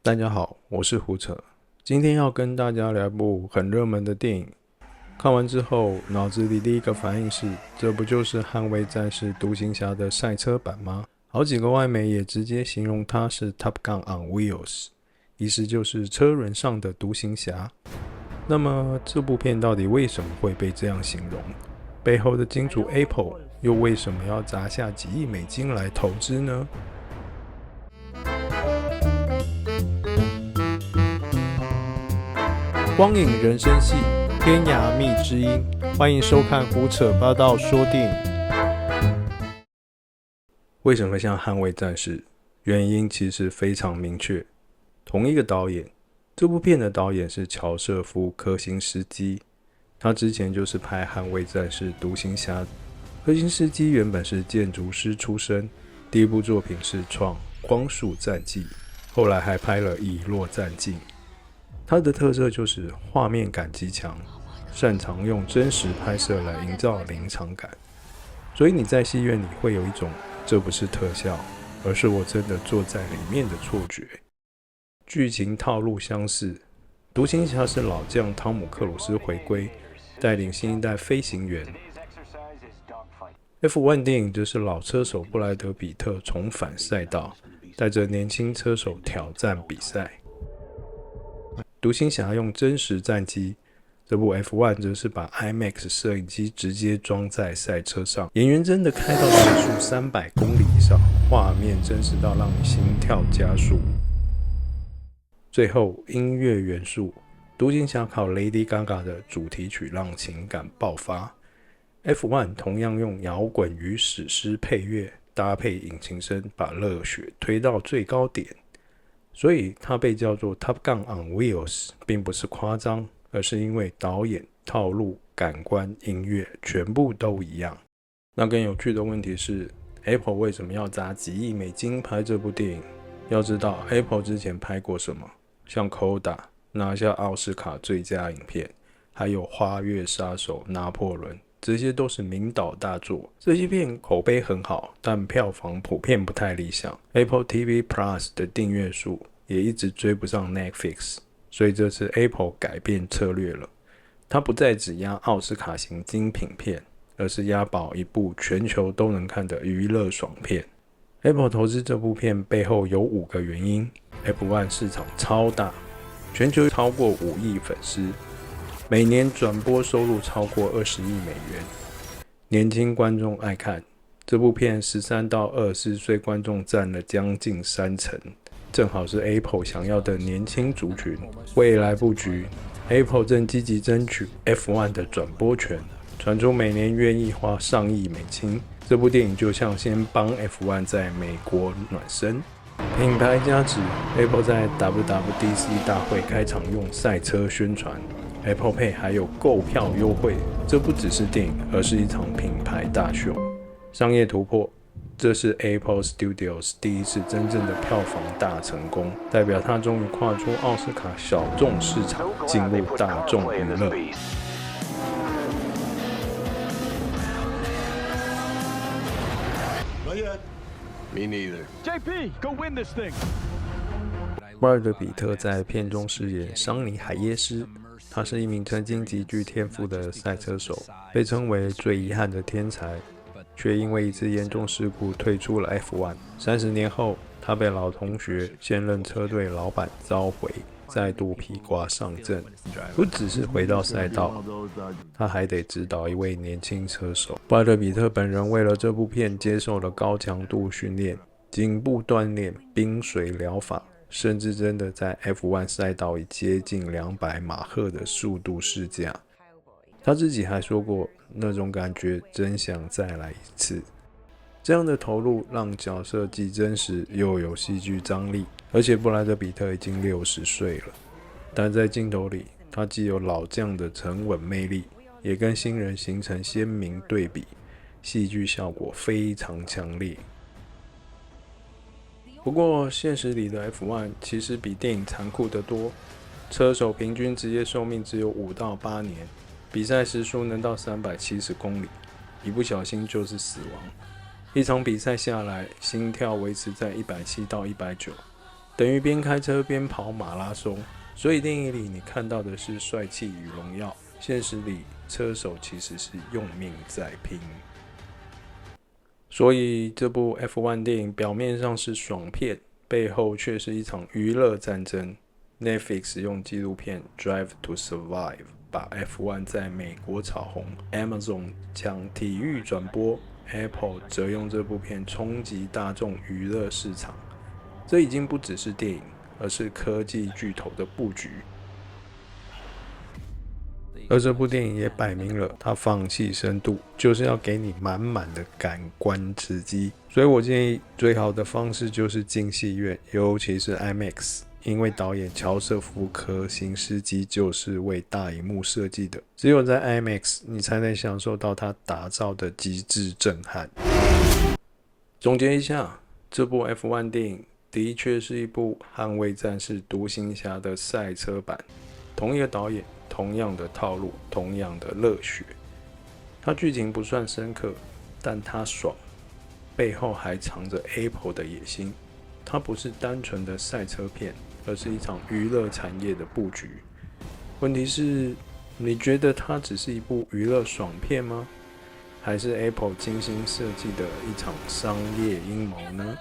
大家好，我是胡扯。今天要跟大家聊一部很热门的电影，看完之后，脑子里第一个反应是，这不就是《捍卫战士：独行侠》的赛车版吗？好几个外媒也直接形容它是 Top Gun on Wheels，意思就是车轮上的独行侠。那么这部片到底为什么会被这样形容？背后的金主 Apple 又为什么要砸下几亿美金来投资呢？光影人生系，天涯蜜之音，欢迎收看胡扯八道说电影。为什么像捍卫战士？原因其实非常明确，同一个导演，这部片的导演是乔瑟夫·科辛斯基，他之前就是拍捍卫战士：独行侠。科辛斯基原本是建筑师出身，第一部作品是创《光速战记》，后来还拍了《以落战记》。它的特色就是画面感极强，擅长用真实拍摄来营造临场感，所以你在戏院里会有一种这不是特效，而是我真的坐在里面的错觉。剧情套路相似，独行侠是老将汤姆克鲁斯回归，带领新一代飞行员。F1 电影则是老车手布莱德比特重返赛道，带着年轻车手挑战比赛。独行侠用真实战机，这部 F1 则是把 IMAX 摄影机直接装在赛车上，演员真的开到时速300公里以上，画面真实到让你心跳加速。最后音乐元素，独行侠靠 Lady Gaga 的主题曲让情感爆发。F1 同样用摇滚与史诗配乐搭配引擎声，把热血推到最高点。所以它被叫做 Top Gun on Wheels， 并不是夸张，而是因为导演、套路、感官、音乐全部都一样。那更有趣的问题是 ，Apple 为什么要砸几亿美金拍这部电影？要知道 Apple 之前拍过什么，像 Coda 拿下奥斯卡最佳影片，还有《花月杀手》、拿破仑，这些都是名导大作，这些片口碑很好，但票房普遍不太理想。Apple TV Plus 的订阅数也一直追不上 Netflix， 所以这次 Apple 改变策略了，它不再只压奥斯卡型精品片，而是押宝一部全球都能看的娱乐爽片。Apple 投资这部片背后有5个原因。F1 市场超大，全球超过5亿粉丝，每年转播收入超过20亿美元，年轻观众爱看。这部片13到24岁观众占了将近30%，正好是 Apple 想要的年轻族群。未来布局 ，Apple 正积极争取 F1 的转播权，传出每年愿意花上亿美金。这部电影就像先帮 F1 在美国暖身。品牌加持 ，Apple 在 WWDC 大会开场用赛车宣传。Apple Pay 还有购票优惠，这不只是电影，而是一场品牌大秀。商业突破，这是 Apple Studios 第一次真正的票房大成功，代表它终于跨出奥斯卡小众市场，进入大众娱乐。Me neither. JP, go win this thing. 布莱德比特在片中饰演桑尼海耶斯，他是一名曾经极具天赋的赛车手，被称为最遗憾的天才，却因为一次严重事故退出了 F1。30年后，他被老同学、现任车队老板召回，再度披挂上阵。不只是回到赛道，他还得指导一位年轻车手。布莱德比特本人为了这部片接受了高强度训练，颈部锻炼、冰水疗法，甚至真的在 F1 赛道以接近200马赫的速度试驾。他自己还说过，那种感觉真想再来一次。这样的投入让角色既真实又有戏剧张力，而且布莱德比特已经60岁了，但在镜头里，他既有老将的沉稳魅力，也跟新人形成鲜明对比，戏剧效果非常强烈。不过，现实里的 F1 其实比电影残酷得多，车手平均职业寿命只有5到8年，比赛时速能到370公里，一不小心就是死亡。一场比赛下来，心跳维持在170到190，等于边开车边跑马拉松。所以电影里你看到的是帅气与荣耀，现实里车手其实是用命在拼。所以这部 F1 电影表面上是爽片，背后却是一场娱乐战争。Netflix 用纪录片《Drive to Survive》把 F1 在美国炒红 ，Amazon 将体育转播 ，Apple 则用这部片冲击大众娱乐市场。这已经不只是电影，而是科技巨头的布局。而这部电影也摆明了，它放弃深度，就是要给你满满的感官刺激。所以我建议最好的方式就是进戏院，尤其是 IMAX， 因为导演乔瑟夫·科辛斯基就是为大荧幕设计的，只有在 IMAX 你才能享受到他打造的极致震撼。总结一下，这部 F1 电影的确是一部捍卫战士独行侠的赛车版，同一个导演，同样的套路，同样的热血。它剧情不算深刻，但它爽，背后还藏着 Apple 的野心。它不是单纯的赛车片，而是一场娱乐产业的布局。问题是，你觉得它只是一部娱乐爽片吗？还是 Apple 精心设计的一场商业阴谋呢？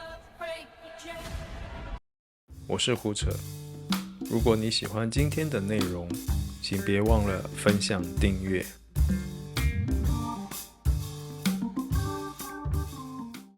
我是胡扯。如果你喜欢今天的内容，请别忘了分享订阅。